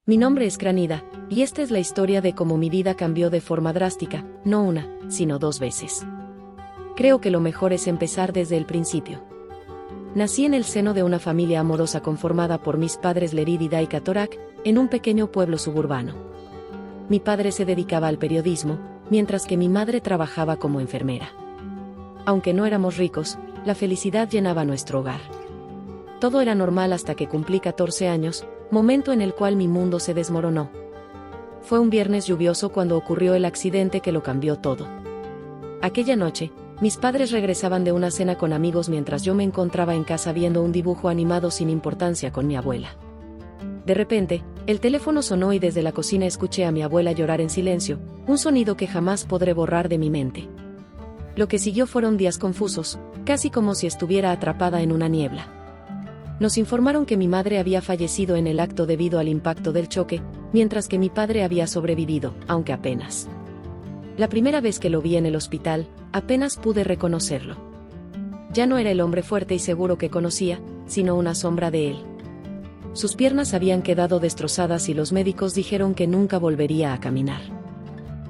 Mi nombre es Cranida, y esta es la historia de cómo mi vida cambió de forma drástica, no una, sino 2 veces. Creo que lo mejor es empezar desde el principio. Nací en el seno de una familia amorosa conformada por mis padres Lerid y Daika Torak, en un pequeño pueblo suburbano. Mi padre se dedicaba al periodismo, mientras que mi madre trabajaba como enfermera. Aunque no éramos ricos, la felicidad llenaba nuestro hogar. Todo era normal hasta que cumplí 14 años, momento en el cual mi mundo se desmoronó. Fue un viernes lluvioso cuando ocurrió el accidente que lo cambió todo. Aquella noche, mis padres regresaban de una cena con amigos mientras yo me encontraba en casa viendo un dibujo animado sin importancia con mi abuela. De repente, el teléfono sonó y desde la cocina escuché a mi abuela llorar en silencio, un sonido que jamás podré borrar de mi mente. Lo que siguió fueron días confusos, casi como si estuviera atrapada en una niebla. Nos informaron que mi madre había fallecido en el acto debido al impacto del choque, mientras que mi padre había sobrevivido, aunque apenas. La primera vez que lo vi en el hospital, apenas pude reconocerlo. Ya no era el hombre fuerte y seguro que conocía, sino una sombra de él. Sus piernas habían quedado destrozadas y los médicos dijeron que nunca volvería a caminar.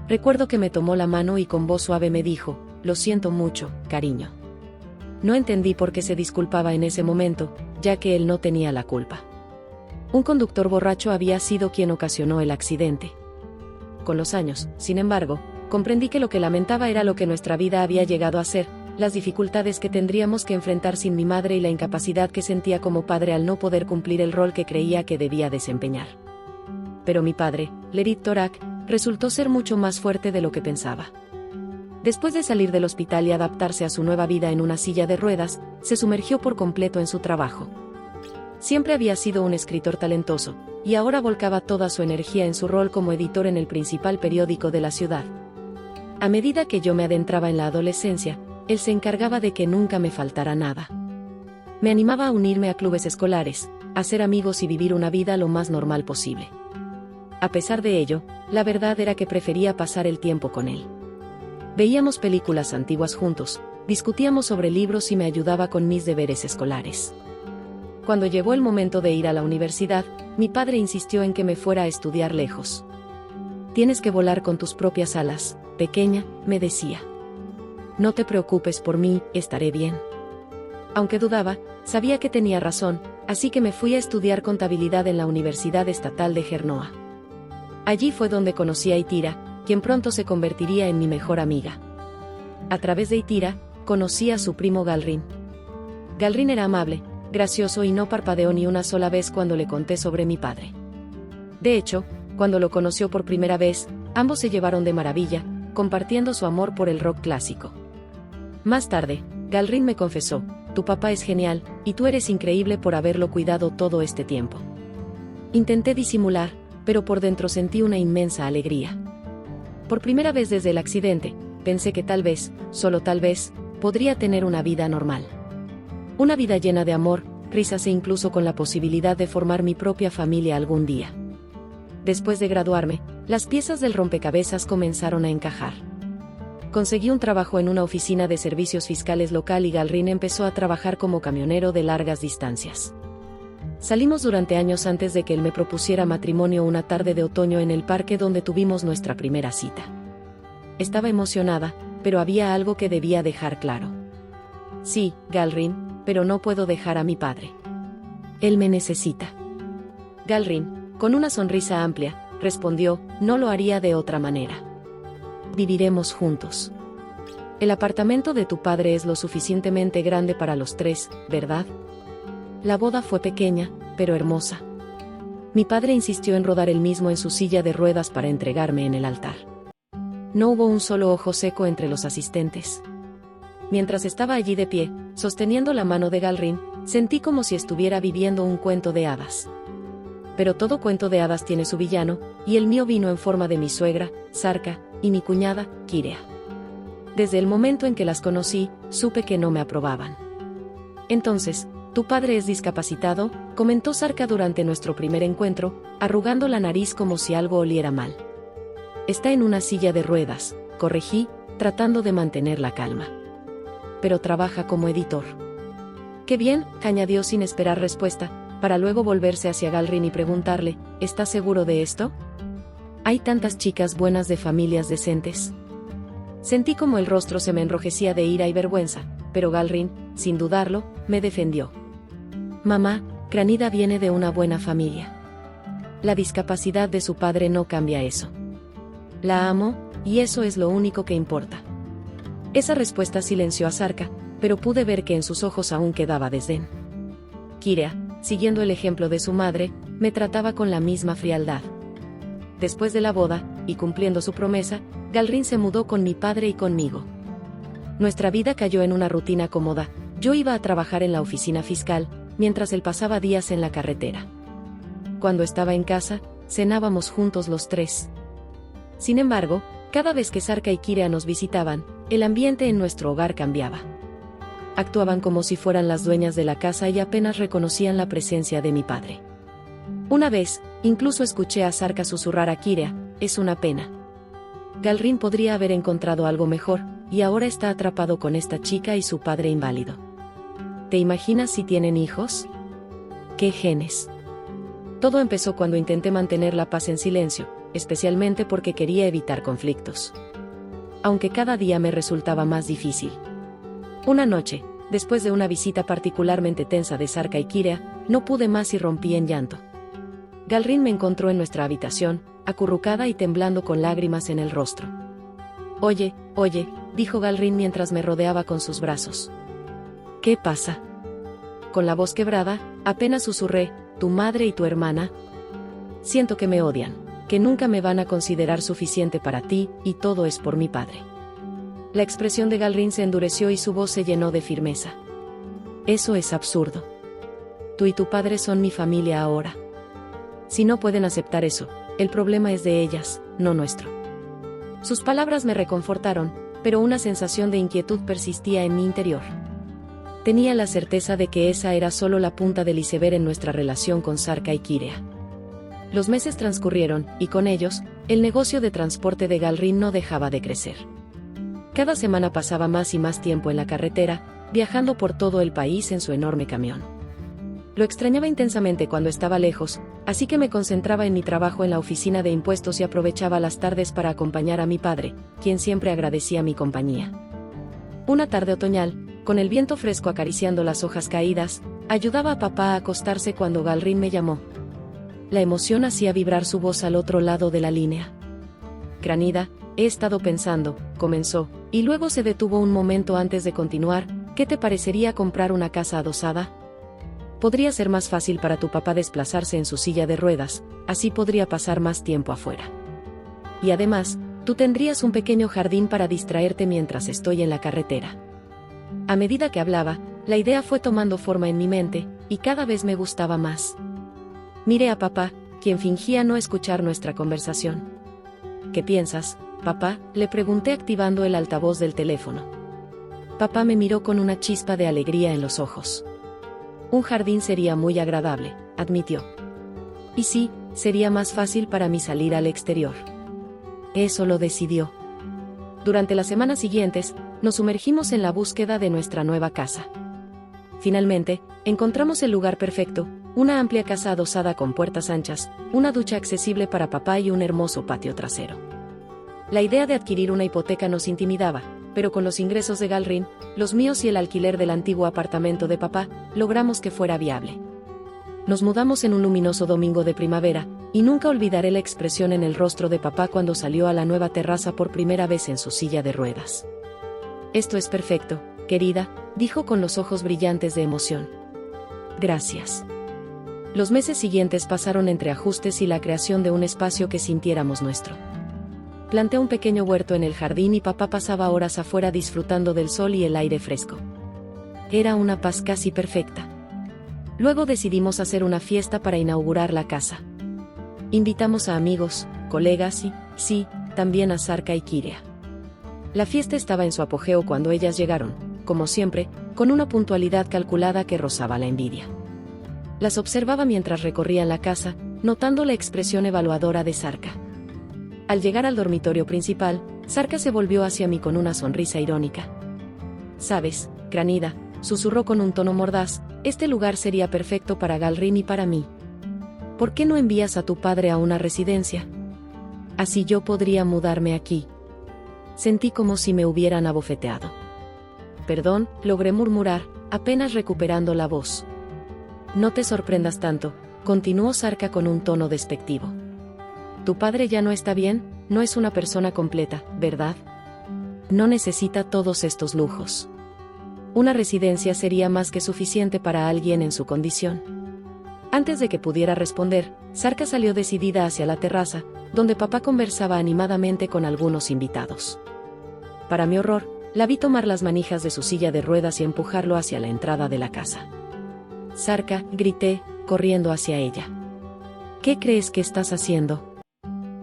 Recuerdo que me tomó la mano y con voz suave me dijo: "Lo siento mucho, cariño". No entendí por qué se disculpaba en ese momento, ya que él no tenía la culpa. Un conductor borracho había sido quien ocasionó el accidente. Con los años, sin embargo, comprendí que lo que lamentaba era lo que nuestra vida había llegado a ser, las dificultades que tendríamos que enfrentar sin mi madre y la incapacidad que sentía como padre al no poder cumplir el rol que creía que debía desempeñar. Pero mi padre, Lerid Torak, resultó ser mucho más fuerte de lo que pensaba. Después de salir del hospital y adaptarse a su nueva vida en una silla de ruedas, se sumergió por completo en su trabajo. Siempre había sido un escritor talentoso, y ahora volcaba toda su energía en su rol como editor en el principal periódico de la ciudad. A medida que yo me adentraba en la adolescencia, él se encargaba de que nunca me faltara nada. Me animaba a unirme a clubes escolares, a hacer amigos y vivir una vida lo más normal posible. A pesar de ello, la verdad era que prefería pasar el tiempo con él. Veíamos películas antiguas juntos, discutíamos sobre libros y me ayudaba con mis deberes escolares. Cuando llegó el momento de ir a la universidad, mi padre insistió en que me fuera a estudiar lejos. «Tienes que volar con tus propias alas, pequeña», me decía. «No te preocupes por mí, estaré bien». Aunque dudaba, sabía que tenía razón, así que me fui a estudiar contabilidad en la Universidad Estatal de Genoa. Allí fue donde conocí a Itira, quien pronto se convertiría en mi mejor amiga. A través de Itira, conocí a su primo Galrin. Galrin era amable, gracioso y no parpadeó ni una sola vez cuando le conté sobre mi padre. De hecho, cuando lo conoció por primera vez, ambos se llevaron de maravilla, compartiendo su amor por el rock clásico. Más tarde, Galrin me confesó: «Tu papá es genial, y tú eres increíble por haberlo cuidado todo este tiempo». Intenté disimular, pero por dentro sentí una inmensa alegría. Por primera vez desde el accidente, pensé que tal vez, solo tal vez, podría tener una vida normal. Una vida llena de amor, risas e incluso con la posibilidad de formar mi propia familia algún día. Después de graduarme, las piezas del rompecabezas comenzaron a encajar. Conseguí un trabajo en una oficina de servicios fiscales local y Galrin empezó a trabajar como camionero de largas distancias. Salimos durante años antes de que él me propusiera matrimonio una tarde de otoño en el parque donde tuvimos nuestra primera cita. Estaba emocionada, pero había algo que debía dejar claro. «Sí, Galrin, pero no puedo dejar a mi padre. Él me necesita». Galrin, con una sonrisa amplia, respondió: «No lo haría de otra manera. Viviremos juntos. El apartamento de tu padre es lo suficientemente grande para los 3, ¿verdad?». La boda fue pequeña, pero hermosa. Mi padre insistió en rodar él mismo en su silla de ruedas para entregarme en el altar. No hubo un solo ojo seco entre los asistentes. Mientras estaba allí de pie, sosteniendo la mano de Galrin, sentí como si estuviera viviendo un cuento de hadas. Pero todo cuento de hadas tiene su villano, y el mío vino en forma de mi suegra, Sarka, y mi cuñada, Kirea. Desde el momento en que las conocí, supe que no me aprobaban. «Entonces, tu padre es discapacitado», comentó Sarka durante nuestro primer encuentro, arrugando la nariz como si algo oliera mal. «Está en una silla de ruedas», corregí, tratando de mantener la calma. «Pero trabaja como editor». «Qué bien», añadió sin esperar respuesta, para luego volverse hacia Galrin y preguntarle, ¿estás seguro de esto? Hay tantas chicas buenas de familias decentes. Sentí como el rostro se me enrojecía de ira y vergüenza, pero Galrin, sin dudarlo, me defendió. Mamá, Cranida viene de una buena familia. La discapacidad de su padre no cambia eso. La amo, y eso es lo único que importa. Esa respuesta silenció a Sarka, pero pude ver que en sus ojos aún quedaba desdén. Kiria, siguiendo el ejemplo de su madre, me trataba con la misma frialdad. Después de la boda, y cumpliendo su promesa, Galrin se mudó con mi padre y conmigo. Nuestra vida cayó en una rutina cómoda. Yo iba a trabajar en la oficina fiscal, mientras él pasaba días en la carretera. Cuando estaba en casa, cenábamos juntos los tres. Sin embargo, cada vez que Sarka y Kiria nos visitaban, el ambiente en nuestro hogar cambiaba. Actuaban como si fueran las dueñas de la casa y apenas reconocían la presencia de mi padre. Una vez, incluso escuché a Sarka susurrar a Kiria, es una pena. Galrin podría haber encontrado algo mejor, y ahora está atrapado con esta chica y su padre inválido. ¿Te imaginas si tienen hijos? ¿Qué genes? Todo empezó cuando intenté mantener la paz en silencio, especialmente porque quería evitar conflictos. Aunque cada día me resultaba más difícil. Una noche, después de una visita particularmente tensa de Sarka y Kiria, no pude más y rompí en llanto. Galrin me encontró en nuestra habitación, acurrucada y temblando con lágrimas en el rostro. Oye, dijo Galrin mientras me rodeaba con sus brazos. ¿Qué pasa? Con la voz quebrada, apenas susurré, tu madre y tu hermana. Siento que me odian, que nunca me van a considerar suficiente para ti, y todo es por mi padre. La expresión de Galrin se endureció y su voz se llenó de firmeza. Eso es absurdo. Tú y tu padre son mi familia ahora. Si no pueden aceptar eso, el problema es de ellas, no nuestro. Sus palabras me reconfortaron, pero una sensación de inquietud persistía en mi interior. Tenía la certeza de que esa era solo la punta del iceberg en nuestra relación con Sarka y Kiria. Los meses transcurrieron, y con ellos, el negocio de transporte de Galrin no dejaba de crecer. Cada semana pasaba más y más tiempo en la carretera, viajando por todo el país en su enorme camión. Lo extrañaba intensamente cuando estaba lejos, así que me concentraba en mi trabajo en la oficina de impuestos y aprovechaba las tardes para acompañar a mi padre, quien siempre agradecía mi compañía. Una tarde otoñal, con el viento fresco acariciando las hojas caídas, ayudaba a papá a acostarse cuando Galrin me llamó. La emoción hacía vibrar su voz al otro lado de la línea. Cranida, he estado pensando, comenzó, y luego se detuvo un momento antes de continuar, ¿qué te parecería comprar una casa adosada? Podría ser más fácil para tu papá desplazarse en su silla de ruedas, así podría pasar más tiempo afuera. Y además, tú tendrías un pequeño jardín para distraerte mientras estoy en la carretera. A medida que hablaba, la idea fue tomando forma en mi mente, y cada vez me gustaba más. Miré a papá, quien fingía no escuchar nuestra conversación. ¿Qué piensas, papá?, le pregunté activando el altavoz del teléfono. Papá me miró con una chispa de alegría en los ojos. Un jardín sería muy agradable, admitió. Y sí, sería más fácil para mí salir al exterior. Eso lo decidió. Durante las semanas siguientes, nos sumergimos en la búsqueda de nuestra nueva casa. Finalmente, encontramos el lugar perfecto, una amplia casa adosada con puertas anchas, una ducha accesible para papá y un hermoso patio trasero. La idea de adquirir una hipoteca nos intimidaba, pero con los ingresos de Galrin, los míos y el alquiler del antiguo apartamento de papá, logramos que fuera viable. Nos mudamos en un luminoso domingo de primavera, y nunca olvidaré la expresión en el rostro de papá cuando salió a la nueva terraza por primera vez en su silla de ruedas. Esto es perfecto, querida, dijo con los ojos brillantes de emoción. Gracias. Los meses siguientes pasaron entre ajustes y la creación de un espacio que sintiéramos nuestro. Planté un pequeño huerto en el jardín y papá pasaba horas afuera disfrutando del sol y el aire fresco. Era una paz casi perfecta. Luego decidimos hacer una fiesta para inaugurar la casa. Invitamos a amigos, colegas y, sí, también a Sarka y Kiria. La fiesta estaba en su apogeo cuando ellas llegaron, como siempre, con una puntualidad calculada que rozaba la envidia. Las observaba mientras recorrían la casa, notando la expresión evaluadora de Sarka. Al llegar al dormitorio principal, Sarka se volvió hacia mí con una sonrisa irónica. «Sabes, Cranida», susurró con un tono mordaz, Este lugar sería perfecto para Galrin y para mí. ¿Por qué no envías a tu padre a una residencia? Así yo podría mudarme aquí. Sentí como si me hubieran abofeteado. Perdón, logré murmurar, apenas recuperando la voz. No te sorprendas tanto, continuó Sarka con un tono despectivo. Tu padre ya no está bien, no es una persona completa, ¿verdad? No necesita todos estos lujos. Una residencia sería más que suficiente para alguien en su condición. Antes de que pudiera responder, Sarka salió decidida hacia la terraza, donde papá conversaba animadamente con algunos invitados. Para mi horror, la vi tomar las manijas de su silla de ruedas y empujarlo hacia la entrada de la casa. Sarka, grité, corriendo hacia ella. ¿Qué crees que estás haciendo?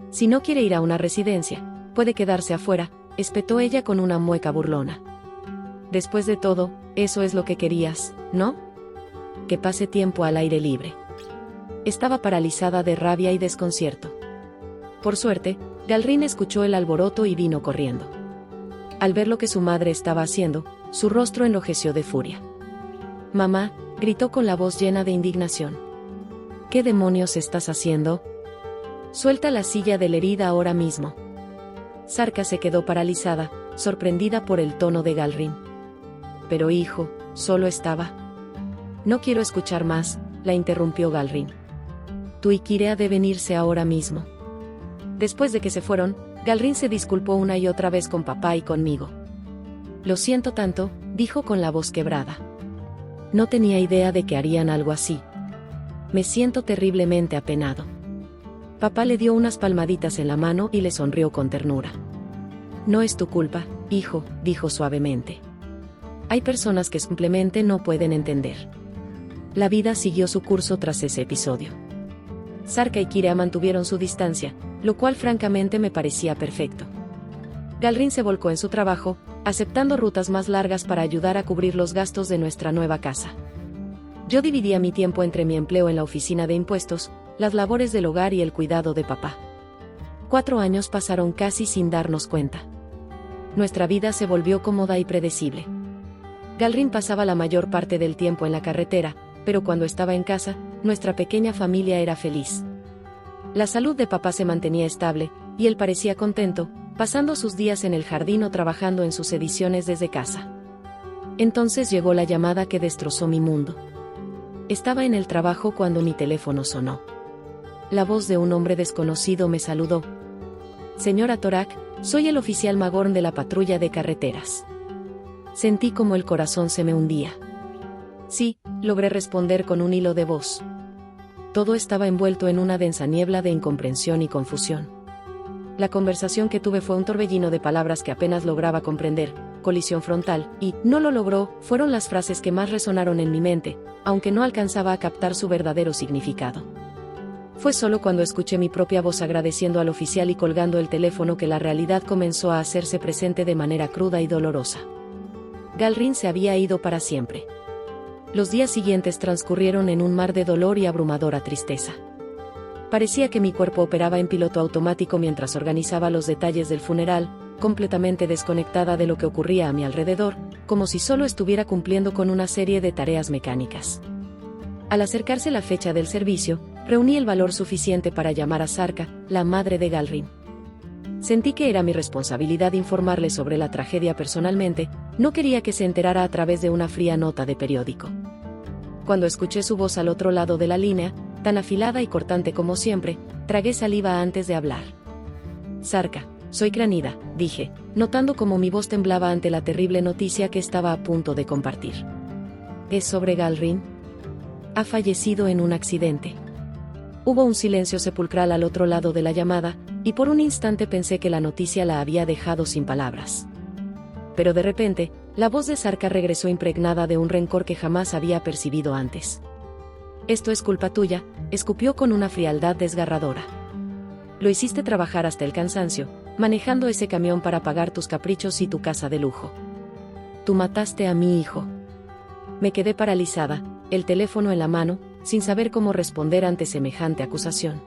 Si no quiere ir a una residencia, puede quedarse afuera, espetó ella con una mueca burlona. Después de todo, eso es lo que querías, ¿no? Que pase tiempo al aire libre. Estaba paralizada de rabia y desconcierto. Por suerte, Galrin escuchó el alboroto y vino corriendo. Al ver lo que su madre estaba haciendo, su rostro enrojeció de furia. «Mamá», gritó con la voz llena de indignación. «¿Qué demonios estás haciendo? Suelta la silla de la herida ahora mismo». Sarka se quedó paralizada, sorprendida por el tono de Galrin. «Pero hijo, solo estaba». «No quiero escuchar más», la interrumpió Galrin. «Tú y Kirea deben irse ahora mismo». Después de que se fueron, Galrin se disculpó una y otra vez con papá y conmigo. «Lo siento tanto», dijo con la voz quebrada. «No tenía idea de que harían algo así. Me siento terriblemente apenado». Papá le dio unas palmaditas en la mano y le sonrió con ternura. «No es tu culpa, hijo», dijo suavemente. «Hay personas que simplemente no pueden entender». La vida siguió su curso tras ese episodio. Sarka y Kirea mantuvieron su distancia, lo cual francamente me parecía perfecto. Galrin se volcó en su trabajo, aceptando rutas más largas para ayudar a cubrir los gastos de nuestra nueva casa. Yo dividía mi tiempo entre mi empleo en la oficina de impuestos, las labores del hogar y el cuidado de papá. 4 años pasaron casi sin darnos cuenta. Nuestra vida se volvió cómoda y predecible. Galrin pasaba la mayor parte del tiempo en la carretera, pero cuando estaba en casa, nuestra pequeña familia era feliz. La salud de papá se mantenía estable, y él parecía contento, pasando sus días en el jardín o trabajando en sus ediciones desde casa. Entonces llegó la llamada que destrozó mi mundo. Estaba en el trabajo cuando mi teléfono sonó. La voz de un hombre desconocido me saludó. «Señora Torak, soy el oficial Magorn de la patrulla de carreteras». Sentí como el corazón se me hundía. «Sí», logré responder con un hilo de voz. Todo estaba envuelto en una densa niebla de incomprensión y confusión. La conversación que tuve fue un torbellino de palabras que apenas lograba comprender. Colisión frontal y «no lo logró» fueron las frases que más resonaron en mi mente, aunque no alcanzaba a captar su verdadero significado. Fue solo cuando escuché mi propia voz agradeciendo al oficial y colgando el teléfono que la realidad comenzó a hacerse presente de manera cruda y dolorosa. Galrin se había ido para siempre. Los días siguientes transcurrieron en un mar de dolor y abrumadora tristeza. Parecía que mi cuerpo operaba en piloto automático mientras organizaba los detalles del funeral, completamente desconectada de lo que ocurría a mi alrededor, como si solo estuviera cumpliendo con una serie de tareas mecánicas. Al acercarse la fecha del servicio, reuní el valor suficiente para llamar a Sarka, la madre de Galrin. Sentí que era mi responsabilidad informarle sobre la tragedia personalmente, no quería que se enterara a través de una fría nota de periódico. Cuando escuché su voz al otro lado de la línea, tan afilada y cortante como siempre, tragué saliva antes de hablar. «Sarka, soy Cranida», dije, notando cómo mi voz temblaba ante la terrible noticia que estaba a punto de compartir. «¿Es sobre Galrin? Ha fallecido en un accidente». Hubo un silencio sepulcral al otro lado de la llamada, y por un instante pensé que la noticia la había dejado sin palabras. Pero de repente, la voz de Sarka regresó impregnada de un rencor que jamás había percibido antes. «Esto es culpa tuya», escupió con una frialdad desgarradora. «Lo hiciste trabajar hasta el cansancio, manejando ese camión para pagar tus caprichos y tu casa de lujo. Tú mataste a mi hijo». Me quedé paralizada, el teléfono en la mano, sin saber cómo responder ante semejante acusación.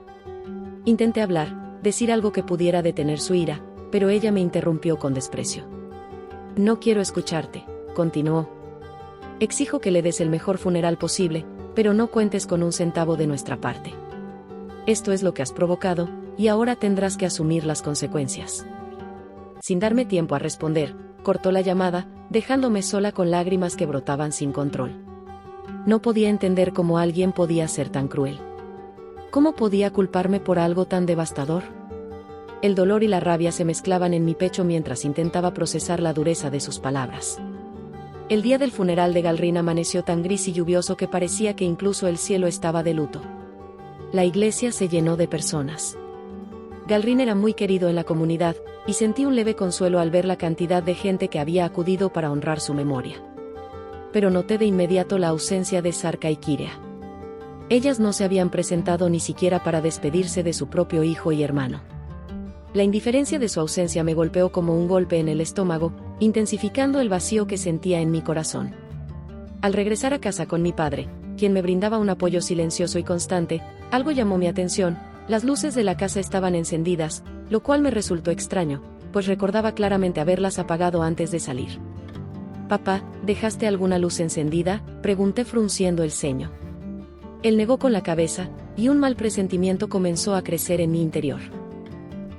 Intenté hablar, decir algo que pudiera detener su ira, pero ella me interrumpió con desprecio. «No quiero escucharte», continuó. exijo que le des el mejor funeral posible, pero no cuentes con un centavo de nuestra parte. Esto es lo que has provocado, y ahora tendrás que asumir las consecuencias. Sin darme tiempo a responder, cortó la llamada, dejándome sola con lágrimas que brotaban sin control. No podía entender cómo alguien podía ser tan cruel. ¿Cómo podía culparme por algo tan devastador? El dolor y la rabia se mezclaban en mi pecho mientras intentaba procesar la dureza de sus palabras. El día del funeral de Galrin amaneció tan gris y lluvioso que parecía que incluso el cielo estaba de luto. La iglesia se llenó de personas. Galrin era muy querido en la comunidad, y sentí un leve consuelo al ver la cantidad de gente que había acudido para honrar su memoria. Pero noté de inmediato la ausencia de Sarka y Kirea. Ellas no se habían presentado ni siquiera para despedirse de su propio hijo y hermano. La indiferencia de su ausencia me golpeó como un golpe en el estómago, intensificando el vacío que sentía en mi corazón. Al regresar a casa con mi padre, quien me brindaba un apoyo silencioso y constante, algo llamó mi atención. Las luces de la casa estaban encendidas, lo cual me resultó extraño, pues recordaba claramente haberlas apagado antes de salir. «Papá, ¿dejaste alguna luz encendida?», pregunté frunciendo el ceño. Él negó con la cabeza, y un mal presentimiento comenzó a crecer en mi interior.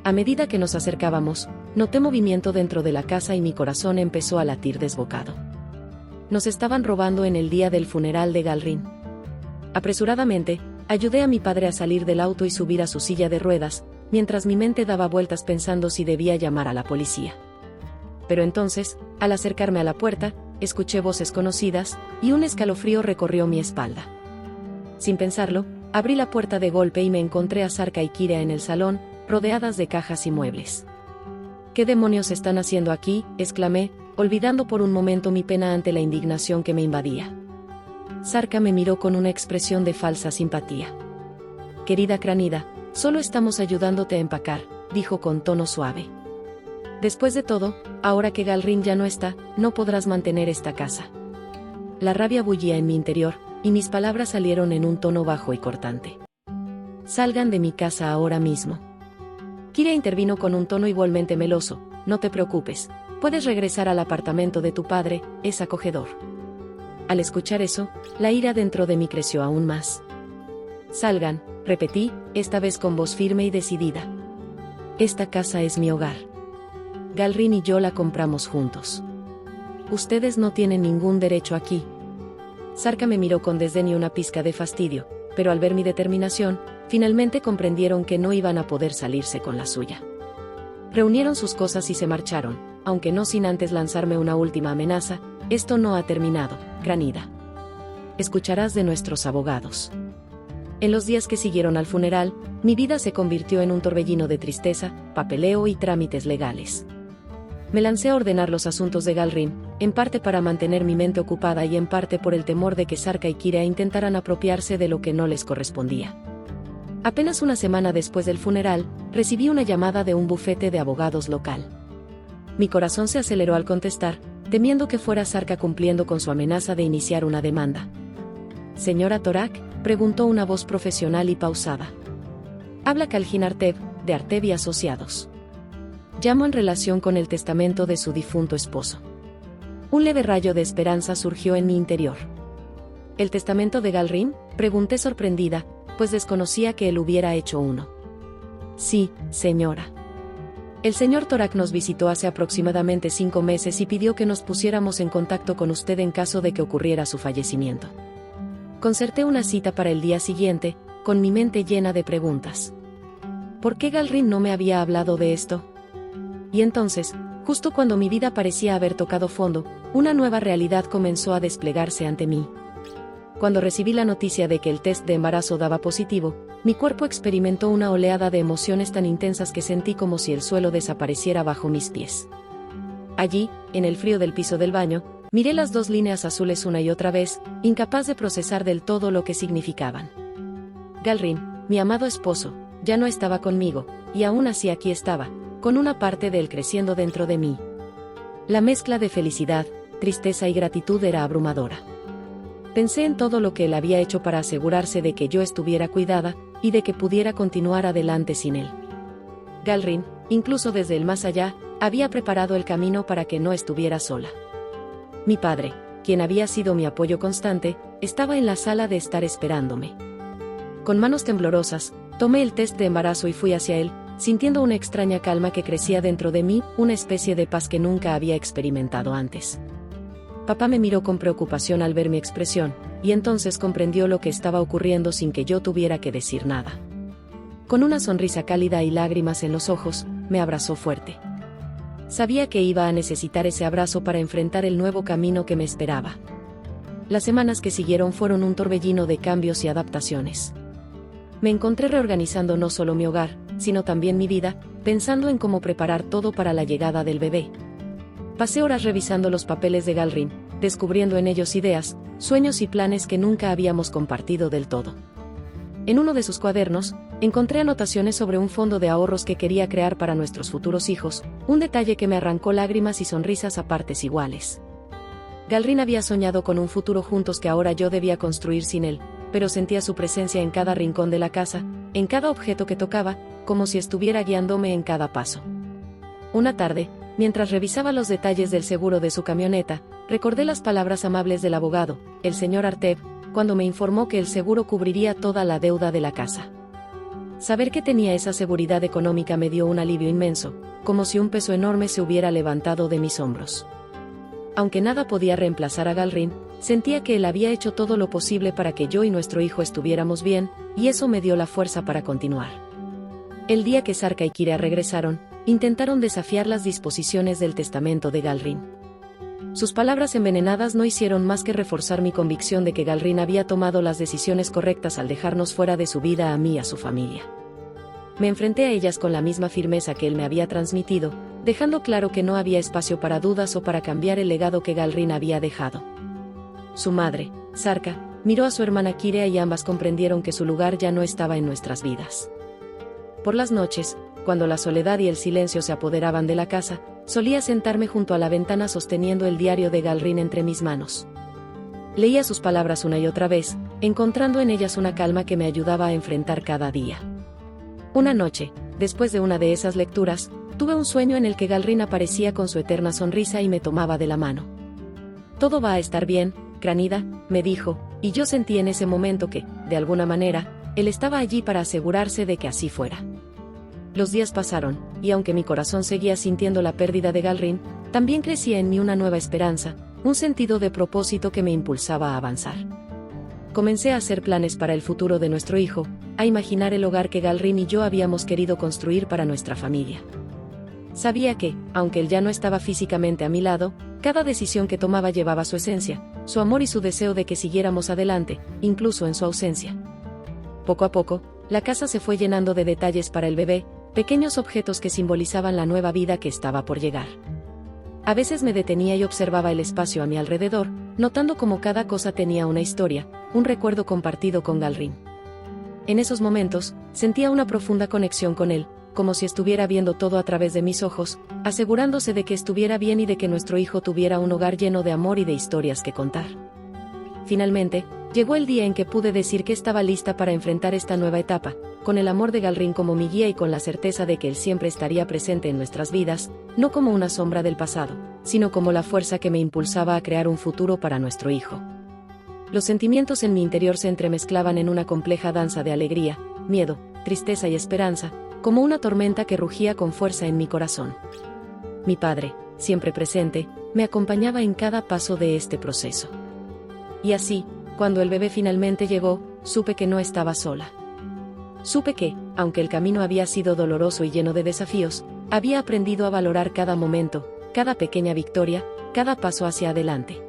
A medida que nos acercábamos, noté movimiento dentro de la casa y mi corazón empezó a latir desbocado. Nos estaban robando en el día del funeral de Galrin. Apresuradamente, ayudé a mi padre a salir del auto y subir a su silla de ruedas, mientras mi mente daba vueltas pensando si debía llamar a la policía. Pero entonces, al acercarme a la puerta, escuché voces conocidas, y un escalofrío recorrió mi espalda. Sin pensarlo, abrí la puerta de golpe y me encontré a Sarka y Kirea en el salón, rodeadas de cajas y muebles. «¿Qué demonios están haciendo aquí?», exclamé, olvidando por un momento mi pena ante la indignación que me invadía. Sarka me miró con una expresión de falsa simpatía. «Querida Cranida, solo estamos ayudándote a empacar», dijo con tono suave. «Después de todo, ahora que Galrin ya no está, no podrás mantener esta casa». La rabia bullía en mi interior, y mis palabras salieron en un tono bajo y cortante. «Salgan de mi casa ahora mismo». Kirea intervino con un tono igualmente meloso. «No te preocupes, puedes regresar al apartamento de tu padre, es acogedor». Al escuchar eso, la ira dentro de mí creció aún más. «Salgan», repetí, esta vez con voz firme y decidida. «Esta casa es mi hogar. Galrin y yo la compramos juntos. Ustedes no tienen ningún derecho aquí». Sarka me miró con desdén y una pizca de fastidio, pero al ver mi determinación, finalmente comprendieron que no iban a poder salirse con la suya. Reunieron sus cosas y se marcharon, aunque no sin antes lanzarme una última amenaza: «Esto no ha terminado, Cranida. Escucharás de nuestros abogados». En los días que siguieron al funeral, mi vida se convirtió en un torbellino de tristeza, papeleo y trámites legales. Me lancé a ordenar los asuntos de Galrin, en parte para mantener mi mente ocupada y en parte por el temor de que Sarka y Kirea intentaran apropiarse de lo que no les correspondía. Apenas una semana después del funeral, recibí una llamada de un bufete de abogados local. Mi corazón se aceleró al contestar, temiendo que fuera Sarka cumpliendo con su amenaza de iniciar una demanda. «Señora Torak», preguntó una voz profesional y pausada. «Habla Kalhin Artev, de Artev y Asociados. Llamo en relación con el testamento de su difunto esposo». Un leve rayo de esperanza surgió en mi interior. «¿El testamento de Galrin?», pregunté sorprendida, pues desconocía que él hubiera hecho uno. «Sí, señora. El señor Torak nos visitó hace aproximadamente 5 meses y pidió que nos pusiéramos en contacto con usted en caso de que ocurriera su fallecimiento». Concerté una cita para el día siguiente, con mi mente llena de preguntas. ¿Por qué Galrin no me había hablado de esto? Y entonces, justo cuando mi vida parecía haber tocado fondo, una nueva realidad comenzó a desplegarse ante mí. Cuando recibí la noticia de que el test de embarazo daba positivo, mi cuerpo experimentó una oleada de emociones tan intensas que sentí como si el suelo desapareciera bajo mis pies. Allí, en el frío del piso del baño, miré las 2 líneas azules una y otra vez, incapaz de procesar del todo lo que significaban. Galrin, mi amado esposo, ya no estaba conmigo, y aún así aquí estaba, con una parte de él creciendo dentro de mí. La mezcla de felicidad, tristeza y gratitud era abrumadora. Pensé en todo lo que él había hecho para asegurarse de que yo estuviera cuidada, y de que pudiera continuar adelante sin él. Galrin, incluso desde el más allá, había preparado el camino para que no estuviera sola. Mi padre, quien había sido mi apoyo constante, estaba en la sala de estar esperándome. Con manos temblorosas, tomé el test de embarazo y fui hacia él, sintiendo una extraña calma que crecía dentro de mí, una especie de paz que nunca había experimentado antes. Papá me miró con preocupación al ver mi expresión, y entonces comprendió lo que estaba ocurriendo sin que yo tuviera que decir nada. Con una sonrisa cálida y lágrimas en los ojos, me abrazó fuerte. Sabía que iba a necesitar ese abrazo para enfrentar el nuevo camino que me esperaba. Las semanas que siguieron fueron un torbellino de cambios y adaptaciones. Me encontré reorganizando no solo mi hogar, sino también mi vida, pensando en cómo preparar todo para la llegada del bebé. Pasé horas revisando los papeles de Galrin, descubriendo en ellos ideas, sueños y planes que nunca habíamos compartido del todo. En uno de sus cuadernos, encontré anotaciones sobre un fondo de ahorros que quería crear para nuestros futuros hijos, un detalle que me arrancó lágrimas y sonrisas a partes iguales. Galrin había soñado con un futuro juntos que ahora yo debía construir sin él, pero sentía su presencia en cada rincón de la casa, en cada objeto que tocaba, como si estuviera guiándome en cada paso. Una tarde, mientras revisaba los detalles del seguro de su camioneta, recordé las palabras amables del abogado, el señor Artev, cuando me informó que el seguro cubriría toda la deuda de la casa. Saber que tenía esa seguridad económica me dio un alivio inmenso, como si un peso enorme se hubiera levantado de mis hombros. Aunque nada podía reemplazar a Galrin, sentía que él había hecho todo lo posible para que yo y nuestro hijo estuviéramos bien, y eso me dio la fuerza para continuar. El día que Sarka y Kira regresaron, intentaron desafiar las disposiciones del testamento de Galrin. Sus palabras envenenadas no hicieron más que reforzar mi convicción de que Galrin había tomado las decisiones correctas al dejarnos fuera de su vida a mí y a su familia. Me enfrenté a ellas con la misma firmeza que él me había transmitido, dejando claro que no había espacio para dudas o para cambiar el legado que Galrin había dejado. Su madre, Sarka, miró a su hermana Kira y ambas comprendieron que su lugar ya no estaba en nuestras vidas. Por las noches, cuando la soledad y el silencio se apoderaban de la casa, solía sentarme junto a la ventana sosteniendo el diario de Galrin entre mis manos. Leía sus palabras una y otra vez, encontrando en ellas una calma que me ayudaba a enfrentar cada día. Una noche, después de una de esas lecturas, tuve un sueño en el que Galrin aparecía con su eterna sonrisa y me tomaba de la mano. «Todo va a estar bien, Cranida», me dijo, y yo sentí en ese momento que, de alguna manera, él estaba allí para asegurarse de que así fuera. Los días pasaron, y aunque mi corazón seguía sintiendo la pérdida de Galrin, también crecía en mí una nueva esperanza, un sentido de propósito que me impulsaba a avanzar. Comencé a hacer planes para el futuro de nuestro hijo, a imaginar el hogar que Galrin y yo habíamos querido construir para nuestra familia. Sabía que, aunque él ya no estaba físicamente a mi lado, cada decisión que tomaba llevaba su esencia, su amor y su deseo de que siguiéramos adelante, incluso en su ausencia. Poco a poco, la casa se fue llenando de detalles para el bebé, pequeños objetos que simbolizaban la nueva vida que estaba por llegar. A veces me detenía y observaba el espacio a mi alrededor, notando cómo cada cosa tenía una historia, un recuerdo compartido con Galrin. En esos momentos, sentía una profunda conexión con él, como si estuviera viendo todo a través de mis ojos, asegurándose de que estuviera bien y de que nuestro hijo tuviera un hogar lleno de amor y de historias que contar. Finalmente, llegó el día en que pude decir que estaba lista para enfrentar esta nueva etapa, con el amor de Galrin como mi guía y con la certeza de que él siempre estaría presente en nuestras vidas, no como una sombra del pasado, sino como la fuerza que me impulsaba a crear un futuro para nuestro hijo. Los sentimientos en mi interior se entremezclaban en una compleja danza de alegría, miedo, tristeza y esperanza, como una tormenta que rugía con fuerza en mi corazón. Mi padre, siempre presente, me acompañaba en cada paso de este proceso. Y así, cuando el bebé finalmente llegó, supe que no estaba sola. Supe que, aunque el camino había sido doloroso y lleno de desafíos, había aprendido a valorar cada momento, cada pequeña victoria, cada paso hacia adelante.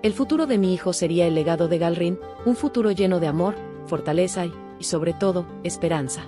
El futuro de mi hijo sería el legado de Galrin, un futuro lleno de amor, fortaleza y, sobre todo, esperanza.